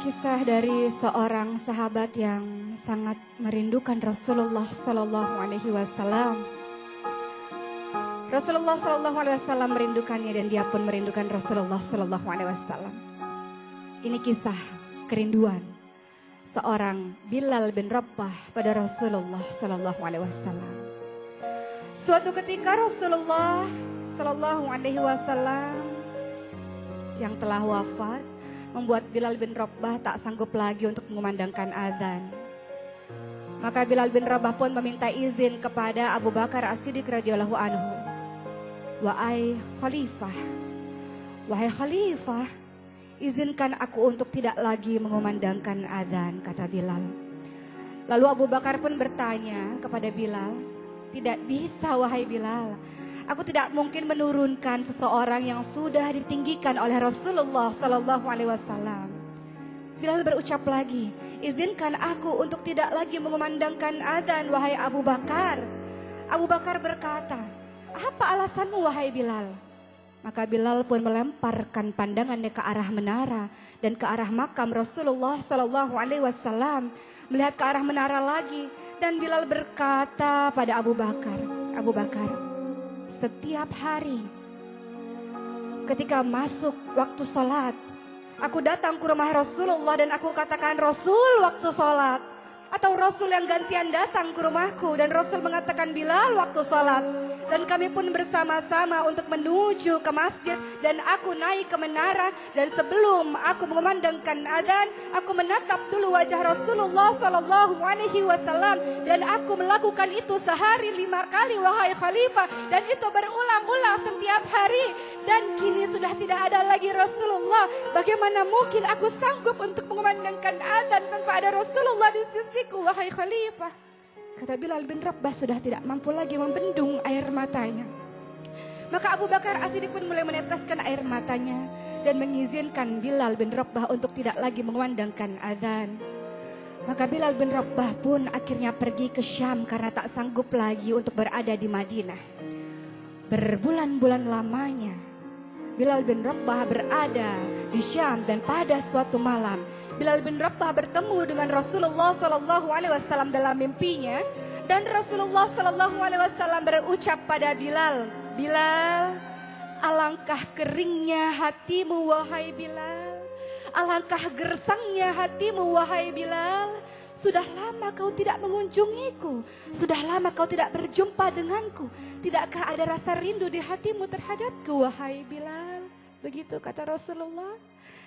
Kisah dari seorang sahabat yang sangat merindukan Rasulullah Sallallahu Alaihi Wasallam. Rasulullah Sallallahu Alaihi Wasallam merindukannya dan dia pun merindukan Rasulullah Sallallahu Alaihi Wasallam. Ini kisah kerinduan seorang Bilal bin Rabah pada Rasulullah Sallallahu Alaihi Wasallam. Suatu ketika Rasulullah Sallallahu Alaihi Wasallam yang telah wafat membuat Bilal bin Rabah tak sanggup lagi untuk mengumandangkan azan. Maka Bilal bin Rabah pun meminta izin kepada Abu Bakar As-Siddiq radhiyallahu anhu. Wahai Khalifah, izinkan aku untuk tidak lagi mengumandangkan azan, kata Bilal. Lalu Abu Bakar pun bertanya kepada Bilal, tidak bisa wahai Bilal. Aku tidak mungkin menurunkan seseorang yang sudah ditinggikan oleh Rasulullah Sallallahu Alaihi Wasallam. Bilal berucap lagi, izinkan aku untuk tidak lagi memandangkan azan wahai Abu Bakar. Abu Bakar berkata, apa alasanmu wahai Bilal? Maka Bilal pun melemparkan pandangannya ke arah menara dan ke arah makam Rasulullah Sallallahu Alaihi Wasallam, melihat ke arah menara lagi, dan Bilal berkata pada Abu Bakar, Abu Bakar, setiap hari ketika masuk waktu sholat, aku datang ke rumah Rasulullah dan aku katakan, Rasul waktu sholat. Atau Rasul yang gantian datang ke rumahku dan Rasul mengatakan, Bilal waktu sholat. Dan kami pun bersama-sama untuk menuju ke masjid dan aku naik ke menara. Dan sebelum aku mengumandangkan azan, aku menatap dulu wajah Rasulullah Sallallahu Alaihi Wasallam. Dan aku melakukan itu sehari 5 kali wahai Khalifah. Dan itu berulang-ulang setiap hari. Dan kini sudah tidak ada lagi Rasulullah. Bagaimana mungkin aku sanggup untuk mengumandangkan azan tanpa ada Rasulullah di sisiku wahai Khalifah? Kata Bilal bin Rabah sudah tidak mampu lagi membendung air matanya. Maka Abu Bakar As-Siddiq pun mulai meneteskan air matanya dan mengizinkan Bilal bin Rabah untuk tidak lagi mengumandangkan azan. Maka Bilal bin Rabah pun akhirnya pergi ke Syam karena tak sanggup lagi untuk berada di Madinah. Berbulan-bulan lamanya Bilal bin Rabah berada di Syam dan pada suatu malam Bilal bin Rabah bertemu dengan Rasulullah Sallallahu Alaihi Wasallam dalam mimpinya, dan Rasulullah Sallallahu Alaihi Wasallam berucap pada Bilal, Bilal, alangkah keringnya hatimu wahai Bilal, alangkah gersangnya hatimu wahai Bilal. Sudah lama kau tidak mengunjungiku, sudah lama kau tidak berjumpa denganku. Tidakkah ada rasa rindu di hatimu terhadapku wahai Bilal? Begitu kata Rasulullah.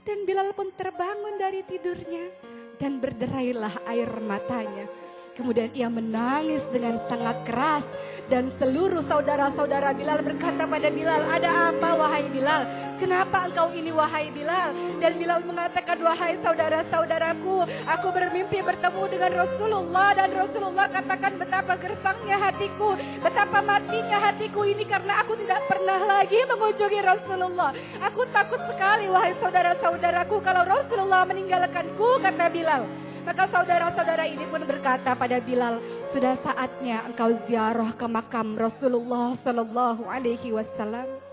Dan Bilal pun terbangun dari tidurnya dan berderailah air matanya. Kemudian ia menangis dengan sangat keras dan seluruh saudara-saudara Bilal berkata pada Bilal, ada apa wahai Bilal? Kenapa engkau ini wahai Bilal? Dan Bilal mengatakan, wahai saudara-saudaraku, aku bermimpi bertemu dengan Rasulullah dan Rasulullah katakan betapa gersangnya hatiku, betapa matinya hatiku ini karena aku tidak pernah lagi mengunjungi Rasulullah. Aku takut sekali wahai saudara-saudaraku kalau Rasulullah meninggalkanku, kata Bilal. Maka saudara-saudara ini pun berkata pada Bilal, sudah saatnya engkau ziarah ke makam Rasulullah Sallallahu Alaihi Wasallam.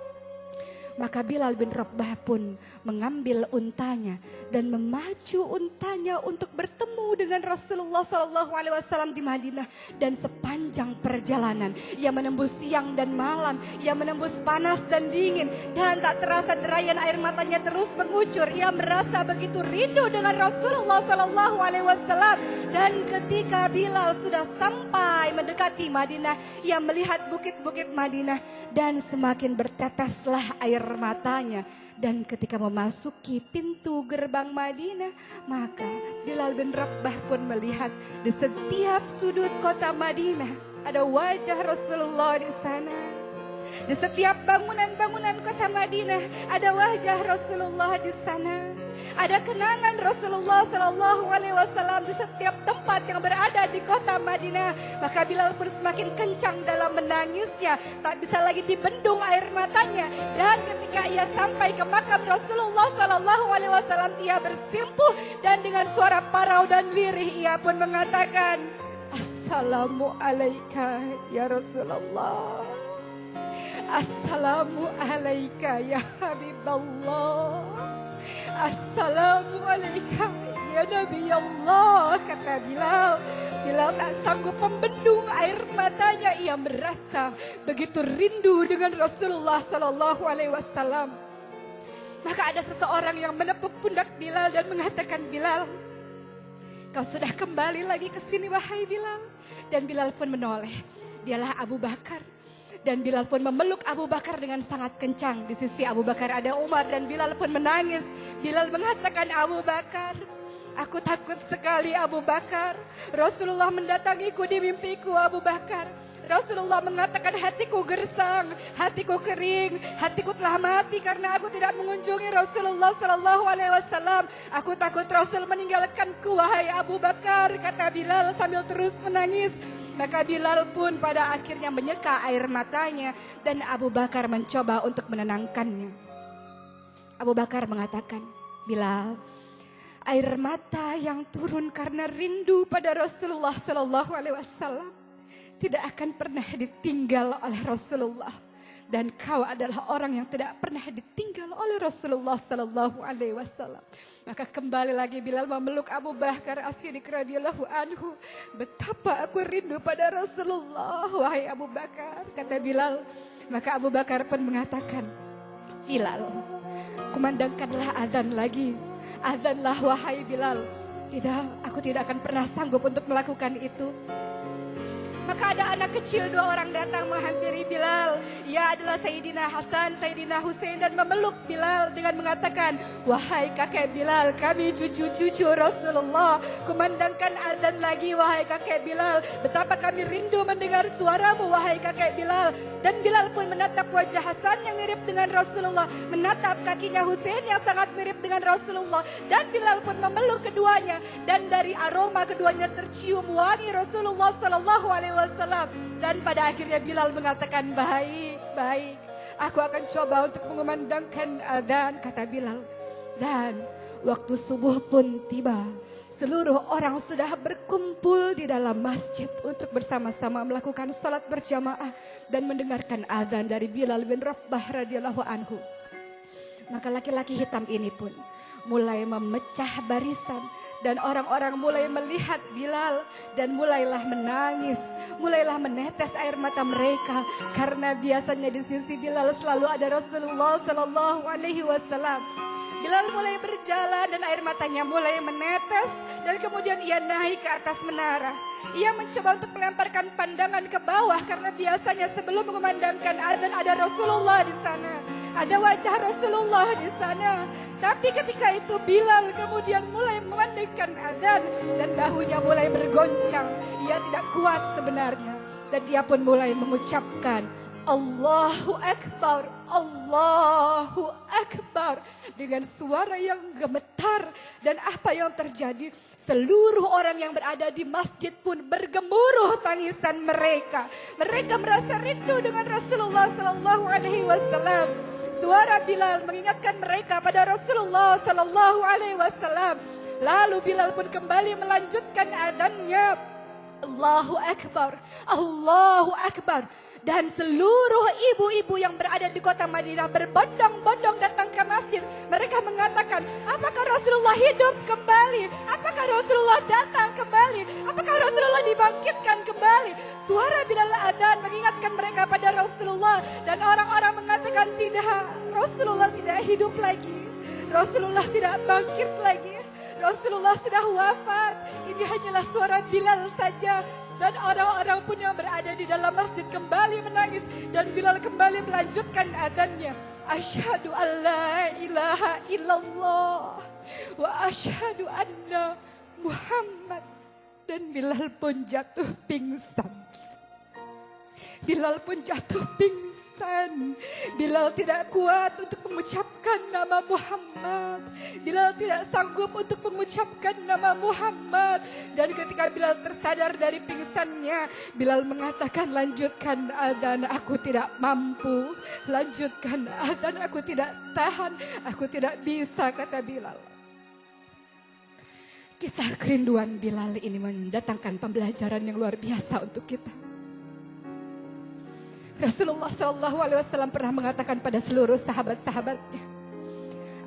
Maka Bilal bin Rabah pun mengambil untanya dan memacu untanya untuk bertemu dengan Rasulullah Sallallahu Alaihi Wasallam di Madinah. Dan sepanjang perjalanan ia menembus siang dan malam, ia menembus panas dan dingin, dan tak terasa derayan air matanya terus mengucur. Ia merasa begitu rindu dengan Rasulullah Sallallahu Alaihi Wasallam. Dan ketika Bilal sudah sampai mendekati Madinah, ia melihat bukit-bukit Madinah dan semakin berteteslah air matanya. Dan ketika memasuki pintu gerbang Madinah, maka Bilal bin Rabah pun melihat di setiap sudut kota Madinah ada wajah Rasulullah di sana. Di setiap bangunan-bangunan kota Madinah ada wajah Rasulullah di sana. Ada kenangan Rasulullah Sallallahu Alaihi Wasallam di setiap tempat yang berada di kota Madinah. Maka Bilal pun semakin kencang dalam menangisnya, tak bisa lagi dibendung air matanya. Dan ketika ia sampai ke makam Rasulullah Sallallahu Alaihi Wasallam, ia bersimpuh dan dengan suara parau dan lirih ia pun mengatakan, Assalamu alaika ya Rasulullah. Assalamu alaika ya Habiballah. Assalamu alaika ya Nabi Allah, kata Bilal. Bilal tak sanggup membendung air matanya. Ia merasa begitu rindu dengan Rasulullah Sallallahu Alaihi Wasallam. Maka ada seseorang yang menepuk pundak Bilal dan mengatakan, Bilal, kau sudah kembali lagi ke sini wahai Bilal. Dan Bilal pun menoleh. Dialah Abu Bakar. Dan Bilal pun memeluk Abu Bakar dengan sangat kencang. Di sisi Abu Bakar ada Umar dan Bilal pun menangis. Bilal mengatakan, Abu Bakar, aku takut sekali Abu Bakar. Rasulullah mendatangiku di mimpiku Abu Bakar. Rasulullah mengatakan hatiku gersang, hatiku kering, hatiku telah mati karena aku tidak mengunjungi Rasulullah Sallallahu Alaihi Wasallam. Aku takut Rasul meninggalkanku wahai Abu Bakar, kata Bilal sambil terus menangis. Maka Bilal pun pada akhirnya menyeka air matanya dan Abu Bakar mencoba untuk menenangkannya. Abu Bakar mengatakan, Bilal, air mata yang turun karena rindu pada Rasulullah Sallallahu Alaihi Wasallam tidak akan pernah ditinggal oleh Rasulullah. Dan kau adalah orang yang tidak pernah ditinggal oleh Rasulullah Sallallahu Alaihi Wasallam. Maka kembali lagi Bilal memeluk Abu Bakar As-Siddiq radhiyallahu anhu. Betapa aku rindu pada Rasulullah wahai Abu Bakar, kata Bilal. Maka Abu Bakar pun mengatakan, Bilal, kumandangkanlah azan lagi. Azanlah wahai Bilal. Tidak, aku tidak akan pernah sanggup untuk melakukan itu. Maka ada anak kecil 2 orang datang menghampiri Bilal. Ia adalah Sayyidina Hasan, Sayyidina Husain dan memeluk Bilal dengan mengatakan, wahai kakek Bilal, kami cucu-cucu Rasulullah. Kumandangkan azan lagi wahai kakek Bilal. Betapa kami rindu mendengar suaramu wahai kakek Bilal. Dan Bilal pun menatap wajah Hasan yang mirip dengan Rasulullah, menatap kakinya Husain yang sangat mirip dengan Rasulullah. Dan Bilal pun memeluk keduanya. Dan dari aroma keduanya tercium wangi Rasulullah Sallallahu Alaihi Wasallam. Dan pada akhirnya Bilal mengatakan, baik, aku akan coba untuk mengumandangkan adzan, kata Bilal. Dan waktu subuh pun tiba. Seluruh orang sudah berkumpul di dalam masjid untuk bersama-sama melakukan salat berjamaah dan mendengarkan adzan dari Bilal bin Rabah radhiyallahu anhu. Maka laki-laki hitam ini pun mulai memecah barisan dan orang-orang mulai melihat Bilal dan mulailah menangis, mulailah menetes air mata mereka karena biasanya di sisi Bilal selalu ada Rasulullah Sallallahu Alaihi Wasallam. Bilal mulai berjalan dan air matanya mulai menetes dan kemudian ia naik ke atas menara. Ia mencoba untuk melemparkan pandangan ke bawah karena biasanya sebelum mengumandangkan azan ada Rasulullah di sana. Ada wajah Rasulullah di sana. Tapi ketika itu Bilal kemudian mulai memandangkan azan dan bahunya mulai bergoncang. Ia tidak kuat sebenarnya. Dan dia pun mulai mengucapkan Allahu Akbar, Allahu Akbar dengan suara yang gemetar. Dan apa yang terjadi? Seluruh orang yang berada di masjid pun bergemuruh tangisan mereka. Mereka merasa rindu dengan Rasulullah Sallallahu Alaihi Wasallam. Suara Bilal mengingatkan mereka pada Rasulullah Sallallahu Alaihi Wasallam. Lalu Bilal pun kembali melanjutkan adzannya. Allahu Akbar, Allahu Akbar. Dan seluruh ibu-ibu yang berada di kota Madinah berbondong-bondong datang ke masjid. Mereka mengatakan, apakah Rasulullah hidup kembali? Apakah Rasulullah datang kembali? Apakah Rasulullah dibangkitkan kembali? Suara Bilal adzan mengingatkan mereka pada Rasulullah. Dan orang-orang mengatakan tidak, Rasulullah tidak hidup lagi. Rasulullah tidak bangkit lagi. Rasulullah sudah wafat. Ini hanyalah suara Bilal saja. Dan orang-orang pun yang berada di dalam masjid kembali menangis. Dan Bilal kembali melanjutkan adzannya. Asyhadu an la ilaha illallah wa asyhadu anna Muhammad. Dan Bilal pun jatuh pingsan. Bilal pun jatuh pingsan. Bilal tidak kuat untuk mengucapkan nama Muhammad. Bilal tidak sanggup untuk mengucapkan nama Muhammad. Dan ketika Bilal tersadar dari pingsannya, Bilal mengatakan, lanjutkan adzan, aku tidak mampu. Lanjutkan adzan, aku tidak tahan. Aku tidak bisa, kata Bilal. Kisah kerinduan Bilal ini mendatangkan pembelajaran yang luar biasa untuk kita. Rasulullah Shallallahu Alaihi Wasallam pernah mengatakan pada seluruh sahabat-sahabatnya,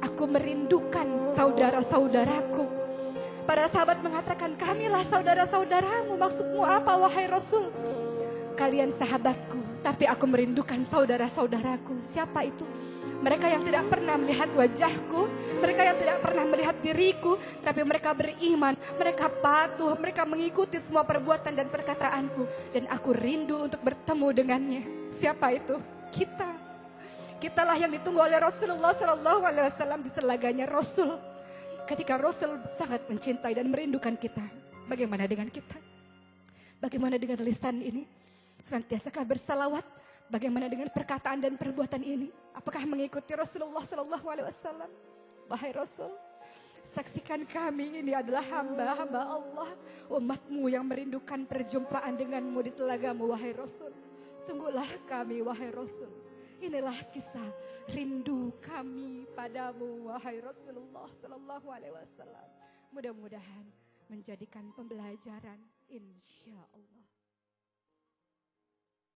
aku merindukan saudara-saudaraku. Para sahabat mengatakan, kamilah saudara-saudaramu. Maksudmu apa wahai Rasul? Kalian sahabatku, tapi aku merindukan saudara-saudaraku. Siapa itu? Mereka yang tidak pernah melihat wajahku, mereka yang tidak pernah melihat diriku, tapi mereka beriman, mereka patuh, mereka mengikuti semua perbuatan dan perkataanku, dan aku rindu untuk bertemu dengannya. Siapa itu? Kita. Kitalah yang ditunggu oleh Rasulullah SAW di telaganya Rasul. Ketika Rasul sangat mencintai dan merindukan kita, bagaimana dengan kita? Bagaimana dengan lisan ini? Senantiasakah bersalawat? Bagaimana dengan perkataan dan perbuatan ini? Apakah mengikuti Rasulullah SAW? Wahai Rasul, saksikan kami ini adalah hamba-hamba Allah, umatmu yang merindukan perjumpaan denganmu di telagamu, wahai Rasul. Tunggulah kami, wahai Rasul. Inilah kisah rindu kami padamu, wahai Rasulullah SAW. Mudah-mudahan menjadikan pembelajaran, insya Allah.